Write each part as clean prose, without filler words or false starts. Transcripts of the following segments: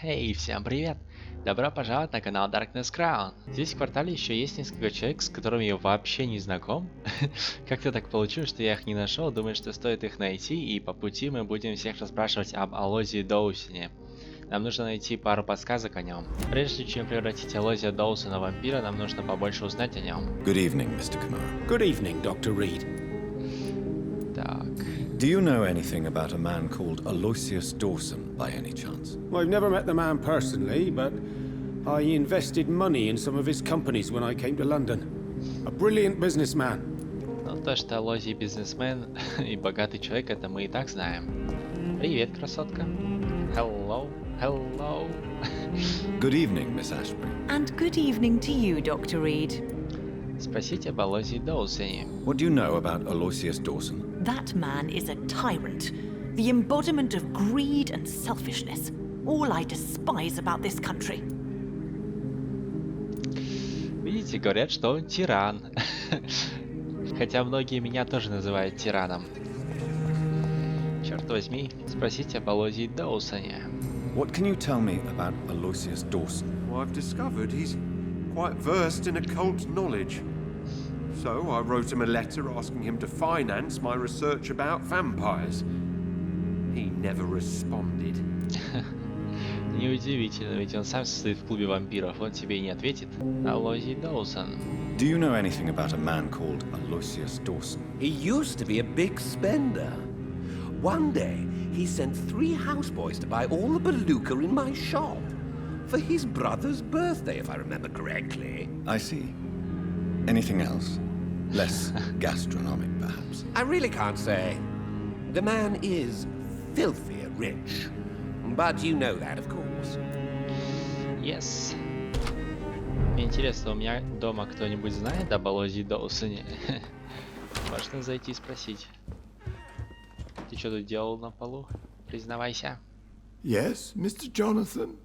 Эй, всем привет! Добро пожаловать на канал Darkness Crown. Здесь в квартале еще есть несколько человек, с которыми я вообще не знаком. Как-то так получилось, что я их не нашел, думаю, что стоит их найти, и по пути мы будем всех расспрашивать об Алозе Доусоне. Нам нужно найти пару подсказок о нем. Прежде чем превратить Алозия Доусона в вампира, нам нужно побольше узнать о нем. Good evening, Mr. Kimura. Good evening, Dr. Reid. Так. Do you know anything about a man called Aloysius Dawson, by any chance? Well, I've never met the man personally, but I invested money in some of his companies when I came to London. A brilliant businessman. Ну, то, что Алозий бизнесмен и богатый человек, это мы и так знаем. Привет, красотка. Hello, hello. Good evening, Miss Ashbury. And good evening to you, Dr. Reid. Спросите об Алозии Доусоне. What do you know about Aloysius Dawson? That man is a tyrant, the embodiment of greed and selfishness. All I despise about this country. Видите, говорят, что он тиран. Хотя многие меня тоже называют тираном. Черт возьми, спросите об Алозии Доусоне. What can you tell me about Aloysius Dawson? Well, I've discovered he's quite versed in occult knowledge. So I wrote him a letter asking him to finance my research about vampires. He never responded. Неудивительно, ведь он сам состоит в клубе вампиров, он тебе и не ответит. Алозий Доусон. Do you know anything about a man called Aloysius Dawson? He used to be a big spender. One day, he sent 3 houseboys to buy all the Beluga in my shop. For his brother's birthday, if I remember correctly. I see. Anything else? Less gastronomic, perhaps? I really can't say. The man is filthy rich. But you know that, of course. Yes. Мне интересно, у меня дома кто-нибудь знает об Алозии Доусоне? Можно зайти и спросить. Ты что тут делал на полу? Признавайся. Yes, Mr. Jonathan?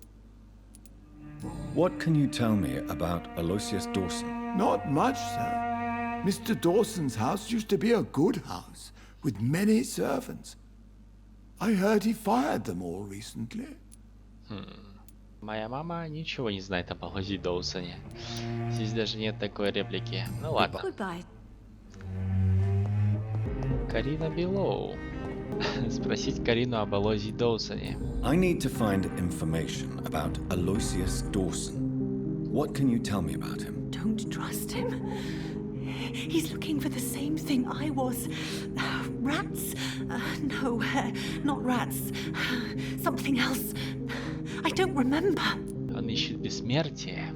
What can you tell me about Aloysius Dawson? Not much, sir. Mr. Dawson's house used to be a good house, with many servants. I heard he fired them all recently. Моя мама ничего не знает об Алозии Доусоне. Здесь даже нет такой реплики. Ну ладно. Goodbye. Карина Белоу. Спросить Карину об Алозии Доусоне. I need to find information about Aloysius Dawson. What can you tell me about him? Don't trust him. He's looking for the same thing I was. Rats? No, not rats. Something else. I don't remember. Он ищет бессмертие.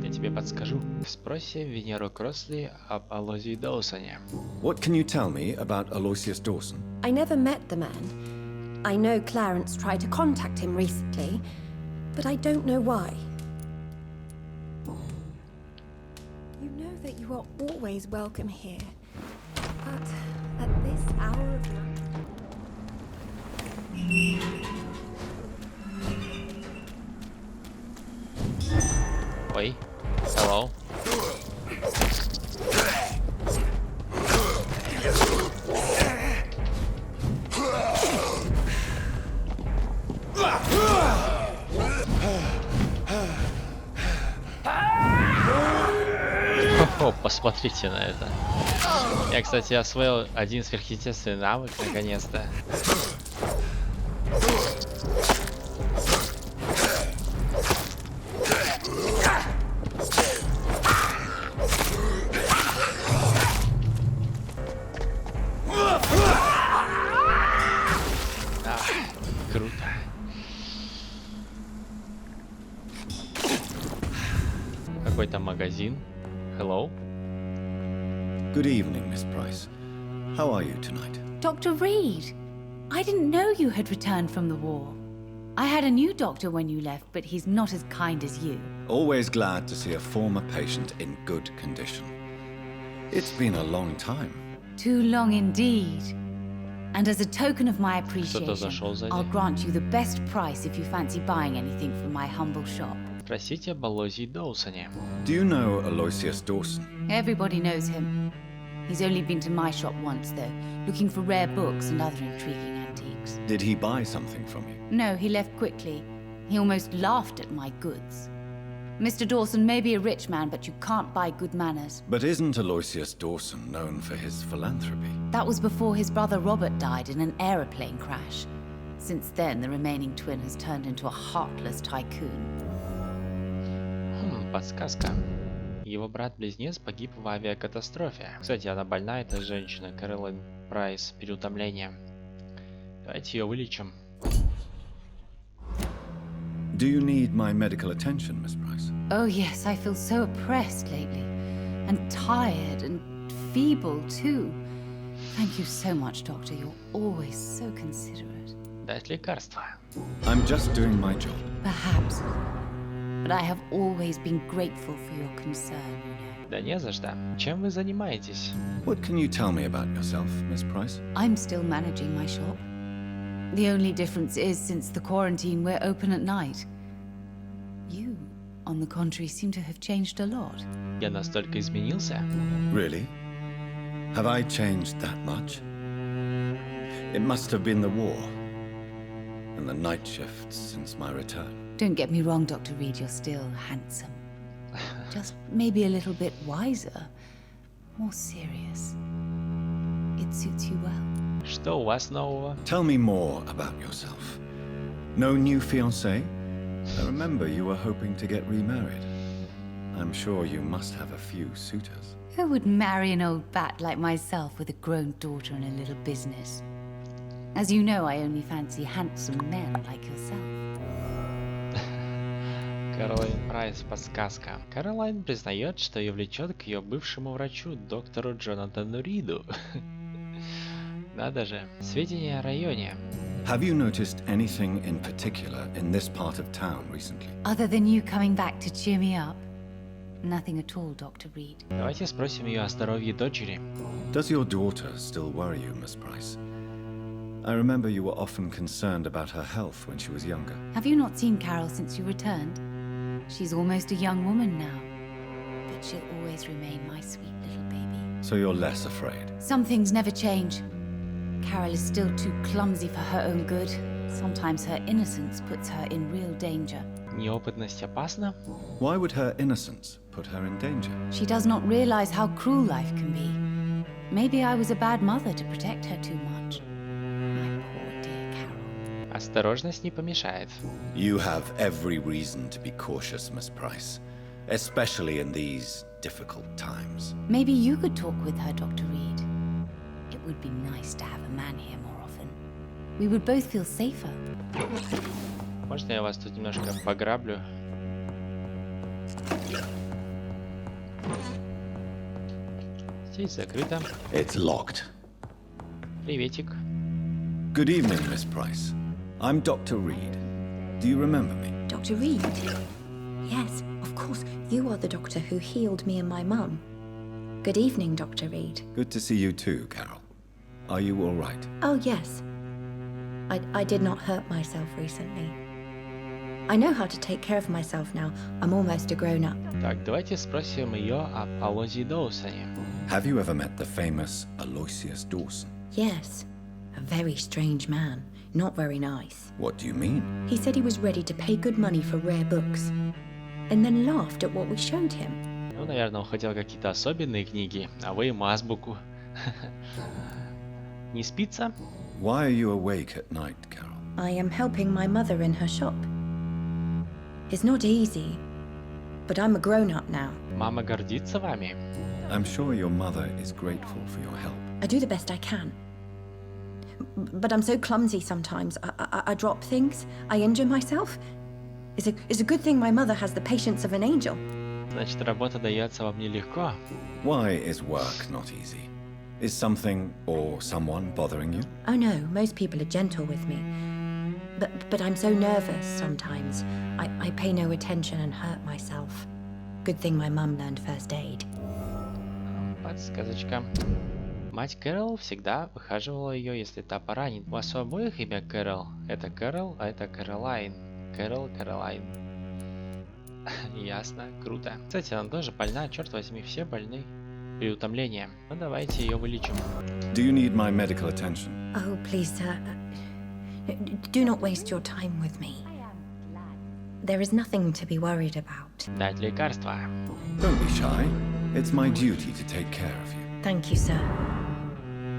Я тебе подскажу. Спроси Венеру Кросли об Алозии Доусоне. What can you tell me about Aloysius Dawson? I never met the man. I know Clarence tried to contact him recently, but I don't know why. You know that you are always welcome here, but at this hour of night... Ой. Hello. О, посмотрите на это. Я, кстати, освоил один сверхъестественный навык, наконец-то. Круто. Какой-то магазин. Hello. Good evening, Miss Price. How are you tonight? Dr. Reid, I didn't know you had returned from the war. I had a new doctor when you left, but he's not as kind as you. Always glad to see a former patient in good condition. It's been a long time. Too long indeed. And as a token of my Кто-то зашел appreciation, сзади. I'll grant you the best price if you fancy buying anything from my humble shop. Спросите об Алозе Доусоне. Do you know Aloysius Dawson? Everybody knows him. He's only been to my shop once, though, looking for rare books and other intriguing antiques. Did he buy something from you? No, he left quickly. He almost laughed at my goods. Mr. Dawson may be a rich man, but you can't buy good manners. But isn't Aloysius Dawson known for his philanthropy? That was before his brother Robert died in an aeroplane crash. Since then, the remaining twin has turned into a heartless tycoon. Подсказка. Его брат-близнец погиб в авиакатастрофе. Кстати, она больна, эта женщина, Кэролайн Прайс, переутомление. Давайте ее вылечим. Do you need my medical attention, Miss Price? Oh yes, I feel so oppressed lately. And tired and feeble too. Thank you so much, Doctor. You're always so considerate. Дать лекарство. I'm just doing my job. Perhaps. But I have always been grateful for your concern, you know. Да не за что. Чем вы занимаетесь? What can you tell me about yourself, Miss Price? I'm still managing my shop. The only difference is, since the quarantine, we're open at night. You, on the contrary, seem to have changed a lot. Я настолько изменился? Really? Have I changed that much? It must have been the war and the night shifts since my return. Don't get me wrong, Dr. Reid, you're still handsome. Just maybe a little bit wiser, more serious. It suits you well. Что у вас нового? Tell me more about yourself. No new fiancé? I remember you were hoping to get remarried. I'm sure you must have a few suitors. Who would marry an old bat like myself with a grown daughter and a little business? As you know, I only fancy handsome men like yourself. Кэролайн Прайс, подсказка. Кэролайн признает, что ее влечет к ее бывшему врачу, доктору Джонатану Риду. Надо же. Сведения о районе. Have you noticed anything in particular in this part of town recently? Other than you coming back to cheer me up? Nothing at all, Dr. Reid. Давайте спросим ее о здоровье дочери. Does your daughter still worry you, Miss Price? I remember you were often concerned about her health when she was younger. Have you not seen Carol since you returned? She's almost a young woman now. But she'll always remain my sweet little baby. So you're less afraid? Some things never change. Carol is still too clumsy for her own good. Sometimes her innocence puts her in real danger. Неопытность опасна? Why would her innocence put her in danger? She does not realize how cruel life can be. Maybe I was a bad mother to protect her too much. My poor dear Carol. Осторожность не помешает. You have every reason to be cautious, Miss Price, especially in these difficult times. Maybe you could talk with her, Dr. Reid. It would be nice to have a man here more often. We would both feel safer. Можно я вас тут немножко пограблю? Здесь закрыто. It's locked. Приветик. Good evening, Miss Price. I'm Dr. Reid. Do you remember me? Dr. Reid? Yes, of course. You are the doctor who healed me and my mum. Good evening, Dr. Reid. Good to see you too, Carol. Are you all right? Oh, yes. I did not hurt myself recently. I know how to take care of myself now. I'm almost a grown-up. Так, давайте спросим ее об Алозе Доусоне. Have you ever met the famous Aloysius Dawson? Yes. A very strange man. Not very nice. What do you mean? He said he was ready to pay good money for rare books. And then laughed at what we showed him. Ну, наверное, он хотел какие-то особенные книги, а вы ему азбуку. Не спится? Why are you awake at night, Carol? I am helping my mother in her shop. It's not easy, but I'm a grown-up now. Мама гордится вами. I'm sure your mother is grateful for your help. I do the best I can. But I'm so clumsy sometimes. I drop things. I injure myself. It's a good thing my mother has the patience of an angel. Значит, работа дается вам нелегко. Why is work not easy? Is something or someone bothering you? Oh no, most people are gentle with me. But I'm so nervous sometimes. I pay no attention and hurt myself. Good thing my mum learned first aid. Подсказочка. Мать Кэрол всегда выхаживала ее, если та поранит. У вас у обоих имя Кэрол? Это Кэрол, а это Кэролайн. Кэрол, Кэролайн. Ясно, круто. Кстати, она тоже больна, черт возьми, все больны. Переутомление. Ну давайте ее вылечим. Do you need my medical attention? Oh, please, sir. Do not waste your time with me. There is nothing to be worried about. Дать лекарства. Don't be shy. It's my duty to take care of you. Thank you, sir.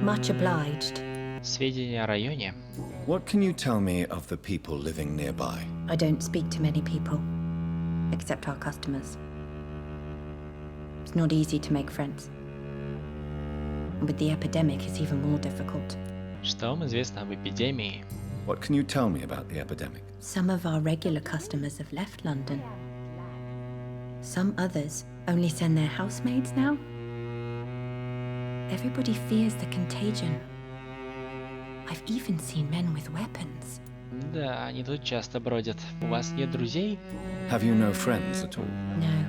Much obliged. Сведения о районе. What can you tell me of the people living nearby? I don't speak to many people, except our customers. It's not easy to make friends. With the epidemic, it's even more difficult. Что вам известно об эпидемии? What can you tell me about the epidemic? Some of our regular customers have left London. Some others only send their housemaids now. Everybody fears the contagion. I've even seen men with weapons. Да, они тут часто бродят. У вас нет друзей? Have you no friends at all? No.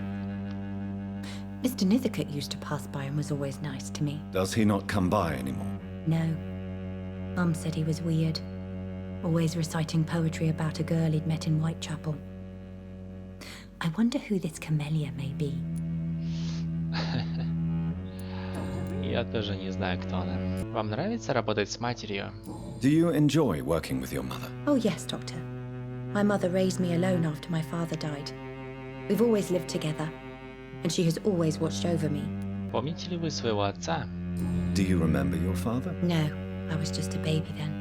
Mr. Nithercote used to pass by and was always nice to me. Does he not come by anymore? No. Mum said he was weird. Always reciting poetry about a girl he'd met in Whitechapel. I wonder who this camellia may be. Я тоже не знаю, кто она. Вам нравится работать с матерью? Do you enjoy working with your mother? Oh, yes, Doctor. My mother raised me alone after my father died. We've always lived together, and she has always watched over me. Помните ли вы своего отца? Do you remember your father? No, I was just a baby then.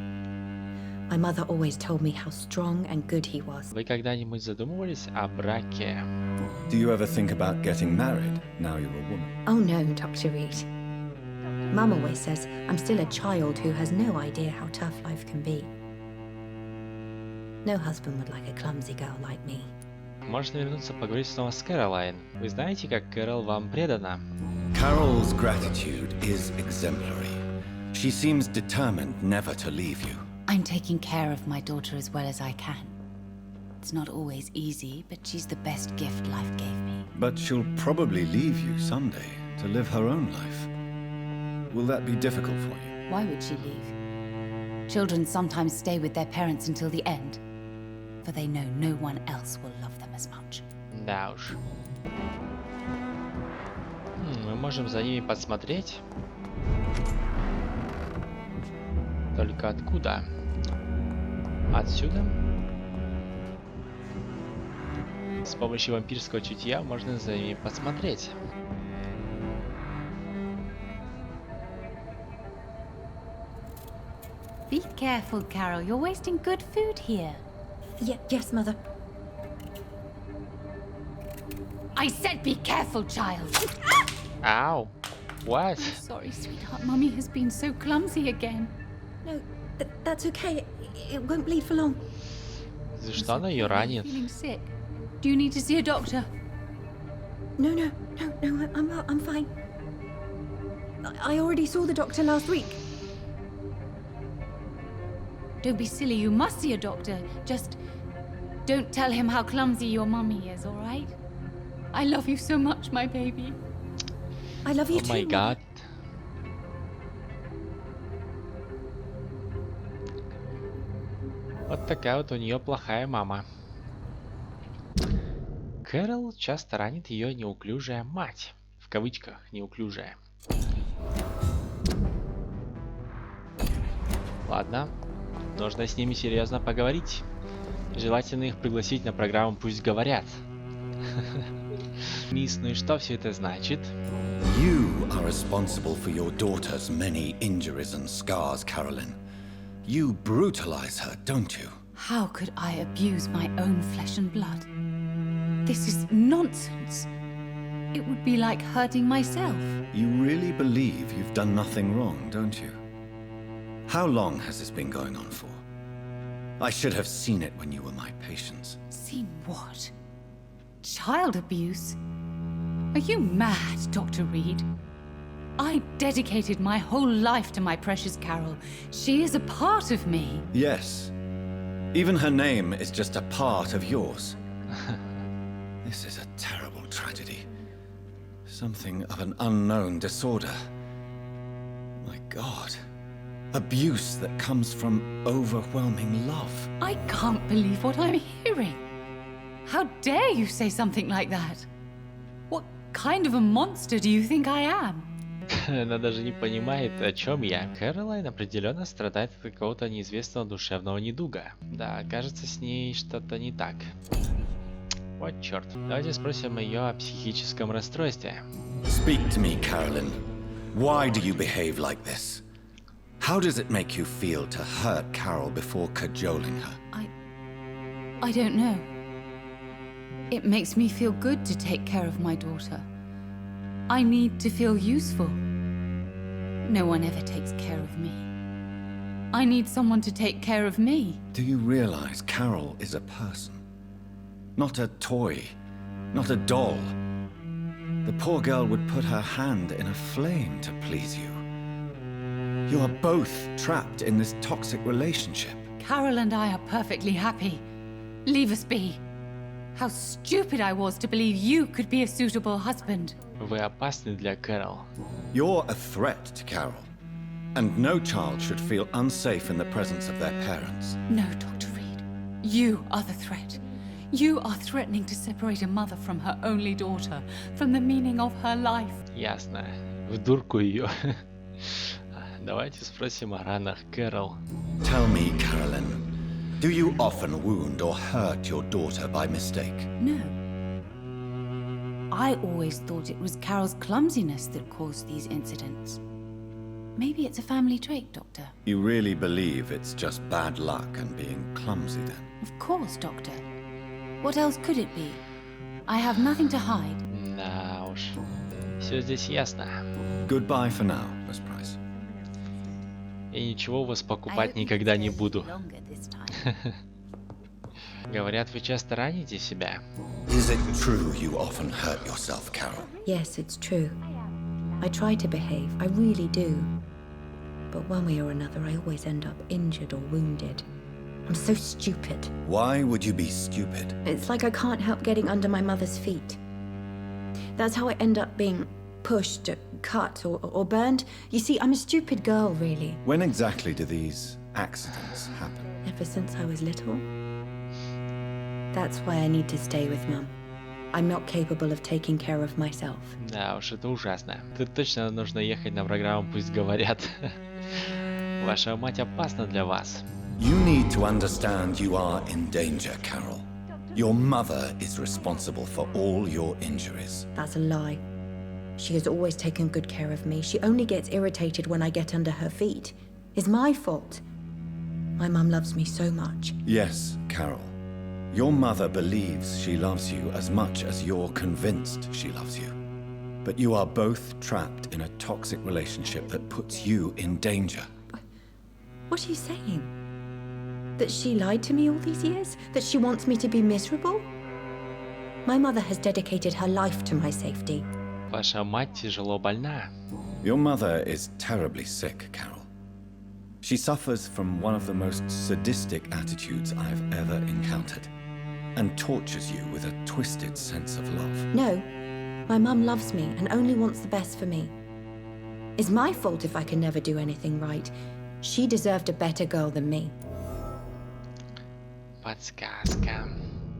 My mother always told me how strong and good he was. Вы когда-нибудь задумывались о браке? Do you ever think about getting married now you're a woman? Oh no, Dr. Reid. Mum always says I'm still a child who has no idea how tough life can be. No husband would like a clumsy girl like me. Можно вернуться поговорить снова с Кэролайн. Вы знаете, как Кэрол вам предана? Carol's gratitude is exemplary. She seems determined never to leave you. I'm taking care of my daughter as well as I can. It's not always easy, but she's the best gift life gave me. But she'll probably leave you someday to live her own life. Will that be difficult for you? Why would she leave? Children sometimes stay with their parents until the end, for they know no one else will love them as much. Да уж. Мы можем за ними подсмотреть. Только откуда? Отсюда? С помощью вампирского чутья можно за ними подсмотреть. Be careful, Carol. You're wasting good food here. Yes, Mother. I said be careful, child. Ow! What? Sorry, sweetheart. Mummy has been so clumsy again. No, that's okay. It won't bleed for long. За что она ее ранит? Feeling sick. Do you need to see a doctor? No, I'm fine. I already saw the doctor last week. Don't be silly. You must see a doctor. Just don't tell him how clumsy your mummy is, all right? I love you so much, my baby. I love you О май too. гад. Вот такая вот у нее плохая мама. Кэрол часто ранит ее неуклюжая мать. В кавычках неуклюжая. Ладно, нужно с ними серьезно поговорить. Желательно их пригласить на программу «Пусть говорят». Мисс, ну и что все это значит? You are responsible for your daughter's many injuries and scars, Carolyn. You brutalize her, don't you? How could I abuse my own flesh and blood? This is nonsense. It would be like hurting myself. You really believe you've done nothing wrong, don't you? How long has this been going on for? I should have seen it when you were my patients. Seen what? Child abuse? Are you mad, Dr. Reid? I dedicated my whole life to my precious Carol. She is a part of me. Yes. Even her name is just a part of yours. This is a terrible tragedy. Something of an unknown disorder. My God. Abuse that comes from overwhelming love. I can't believe what I'm hearing. How dare you say something like that? What kind of a monster do you think I am? Она даже не понимает, о чем я. Кэролайн определенно страдает от какого-то неизвестного душевного недуга. Да, кажется, с ней что-то не так. Вот черт. Давайте спросим ее о психическом расстройстве. Speak to me, Carolyn. Why do you behave like this? How does it make you feel to hurt Carol before cajoling her? I don't know. It makes me feel good to take care of my daughter. I need to feel useful. No one ever takes care of me. I need someone to take care of me. Do you realize Carol is a person? Not a toy, not a doll. The poor girl would put her hand in a flame to please you. You are both trapped in this toxic relationship. Carol and I are perfectly happy. Leave us be. How stupid I was to believe you could be a suitable husband. Вы опасны для Кэрол. You're a threat to Carol. And no child should feel unsafe in the presence of their parents. No, Dr. Reid. You are the threat. You are threatening to separate a mother from her only daughter, from the meaning of her life. Ясно. В дурку ее. Давайте спросим о ранах Кэрол. Tell me, Carolyn, do you often wound or hurt your daughter by mistake? No. I always thought it was Carol's clumsiness that caused these incidents. Maybe it's a family trait, Doctor. You really believe it's just bad luck and being clumsy then? Of course, Doctor. What else could it be? I have nothing to hide. Да уж. Все здесь ясно. Goodbye for now, Miss Price. Я ничего у вас покупать никогда не буду. Говорят, вы часто раните себя. Is it true you often hurt yourself, Carol? Yes, it's true. I try to behave, I really do. But one way or another, I always end up injured or wounded. I'm so stupid. Why would you be stupid? It's like I can't help getting under my mother's feet. That's how I end up being pushed, cut, or burned. You see, I'm a stupid girl, really. When exactly do these accidents happen? Ever since I was little. That's why I need to stay with Mum. I'm not capable of taking care of myself. Да уж, это ужасно. Тут точно нужно ехать на программу «Пусть говорят». Ваша мать опасна для вас. You need to understand you are in danger, Carol. Your mother is responsible for all your injuries. That's a lie. She has always taken good care of me. She only gets irritated when I get under her feet. It's my fault. My mum loves me so much. Yes, Carol. Your mother believes she loves you as much as you're convinced she loves you. But you are both trapped in a toxic relationship that puts you in danger. What are you saying? That she lied to me all these years? That she wants me to be miserable? My mother has dedicated her life to my safety. Ваша мать тяжело больна. Your mother is terribly sick, Carol. She suffers from one of the most sadistic attitudes I've ever encountered, and tortures you with a twisted sense of love. No, my mum loves me and only wants the best for me. It's my fault if I can never do anything right. She deserved a better girl than me. Подсказка.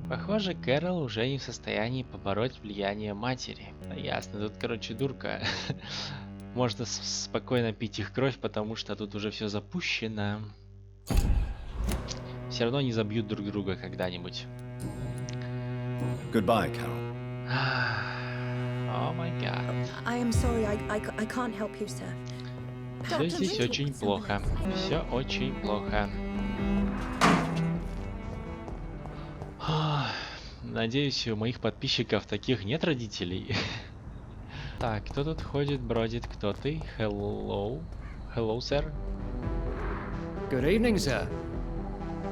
Похоже, Кэрол уже не в состоянии побороть влияние матери. Ясно, тут, короче, дурка. Можно спокойно пить их кровь, потому что тут уже все запущено. Все равно не забьют друг друга когда-нибудь. Goodbye, Carol. О май гад. I am sorry, I can't help you, sir. Все здесь очень плохо. Все очень плохо. Надеюсь, у моих подписчиков таких нет родителей. Так, кто тут ходит, бродит? Кто ты? Hello? Hello, sir? Good evening, sir.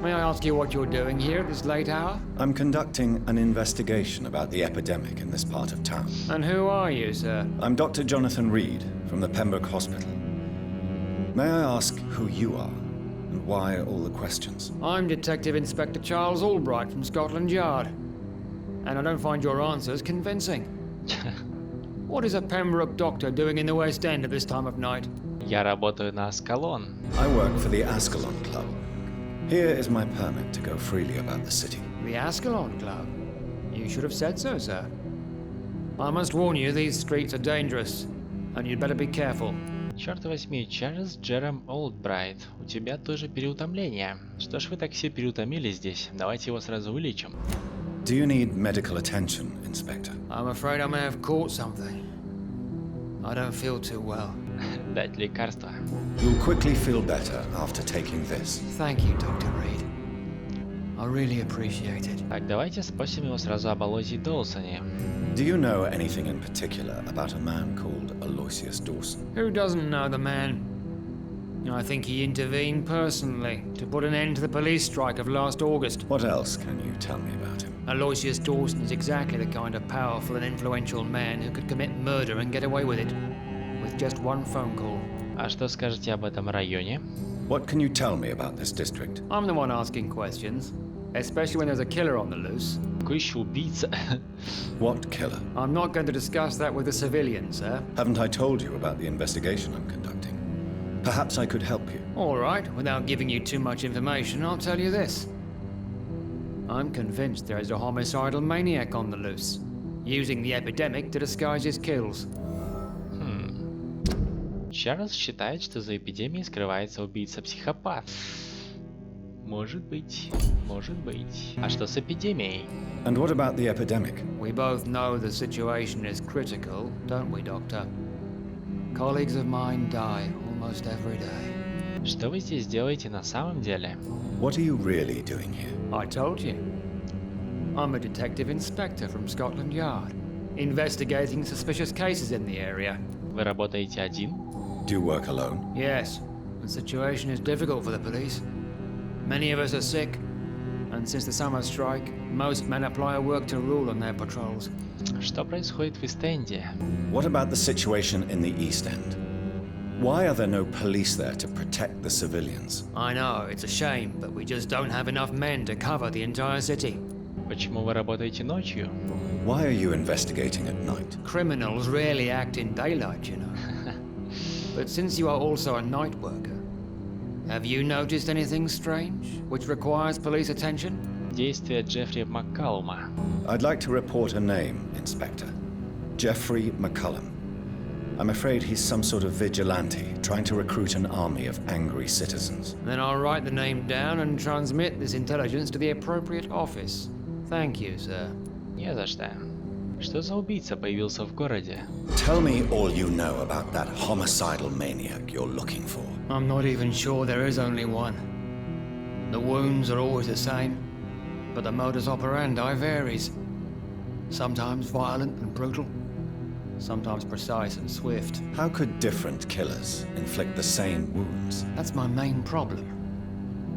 May I ask you what you're doing here at this late hour? I'm conducting an investigation about the epidemic in this part of town. And who are you, sir? I'm Dr. Jonathan Reid from the Pembroke Hospital. May I ask who you are and why all the questions? I'm Detective Inspector Charles Albright from Scotland Yard. And I don't find your answers convincing. What is a Pembroke doctor doing in the West End at this time of night? Я работаю на Аскалон. I work for the Ascalon Club. Here is my permit to go freely about the city. The Ascalon Club? You should have said so, sir. I must warn you, these streets are dangerous, and you'd better be careful. Черт возьми, Чарльз Джером Олдбрайт, у тебя тоже переутомление. Что ж вы так все переутомились здесь? Давайте его сразу вылечим. Do you need medical attention, Inspector? I'm afraid I may have caught something. I don't feel too well. Дать лекарство. You'll quickly feel better after taking this. Thank you, Dr. Reid. I really appreciate it. Так, давайте спросим его сразу об Алозе Доусоне. Do you know anything in particular about a man called Aloysius Dawson? Who doesn't know the man? I think he intervened personally to put an end to the police strike of last August. What else can you tell me about him? Aloysius Dawson is exactly the kind of powerful and influential man who could commit murder and get away with it, with just one phone call. А что скажете об этом районе? What can you tell me about this district? I'm the one asking questions, especially when there's a killer on the loose. Какой еще убийца? What killer? I'm not going to discuss that with the civilians, sir. Haven't I told you about the investigation I'm conducting? Perhaps I could help you. All right, without giving you too much information, I'll tell you this. I'm convinced there is a homicidal maniac on the loose, using the epidemic to disguise his kills. Чарльз считает, что за эпидемией скрывается убийца-психопат. Может быть, может быть. А что с эпидемией? And what about the epidemic? We both know the situation is critical, don't we, Doctor? Colleagues of mine die almost every day. Что вы здесь делаете на самом деле? What are you really doing here? I told you. I'm a detective inspector from Scotland Yard, investigating suspicious cases in the area. Вы работаете один? Do you work alone? Yes, the situation is difficult for the police. Many of us are sick, and since the summer strike, most men apply a work to rule on their patrols. Что происходит в Ист-Энде? What about the situation in the East End? Why are there no police there to protect the civilians? I know, it's a shame, but we just don't have enough men to cover the entire city. Почему вы работаете ночью? Why are you investigating at night? Criminals rarely act in daylight, you know. But since you are also a night worker, have you noticed anything strange which requires police attention? Действия Джеффри Маккалума. I'd like to report a name, Inspector. Jeffrey McCullum. I'm afraid he's some sort of vigilante, trying to recruit an army of angry citizens. Then I'll write the name down and transmit this intelligence to the appropriate office. Thank you, sir. Не за что. Что за убийца появился в городе? Tell me all you know about that homicidal maniac you're looking for. I'm not even sure there is only one. The wounds are always the same, but the modus operandi varies. Sometimes violent and brutal, sometimes precise and swift. How could different killers inflict the same wounds? That's my main problem.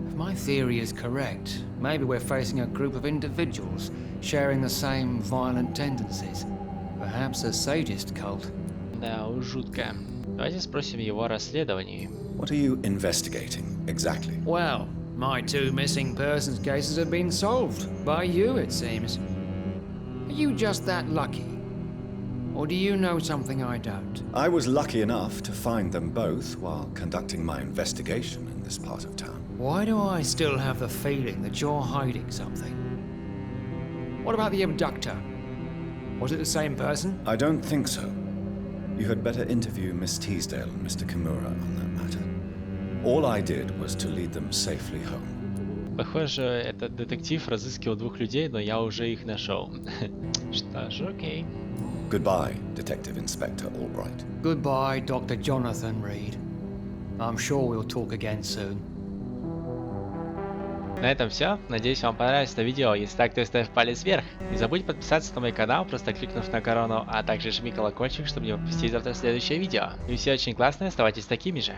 If my theory is correct, maybe we're facing a group of individuals sharing the same violent tendencies. Perhaps a sadist cult. Да, уж жутко. Давайте спросим его о расследовании. What are you investigating, exactly? Well, my two missing persons cases have been solved. By you, it seems. Are you just that lucky? Or do you know something I don't? I was lucky enough to find them both while conducting my investigation in this part of town. Why do I still have the feeling that you're hiding something? What about the abductor? Was it the same person? I don't think so. You had better interview Miss Teasdale and Mr. Kimura on that matter. All I did was to lead them safely home. Похоже, этот детектив разыскивал двух людей, но я уже их нашел. Что ж, окей. Goodbye, Detective Inspector Albright. Goodbye, Dr. Jonathan Reid. I'm sure we'll talk again soon. На этом все. Надеюсь, вам понравилось это видео. Если так, то ставь палец вверх. Не забудь подписаться на мой канал, просто кликнув на корону, а также жми колокольчик, чтобы не пропустить завтра следующее видео. И все очень классные, оставайтесь такими же.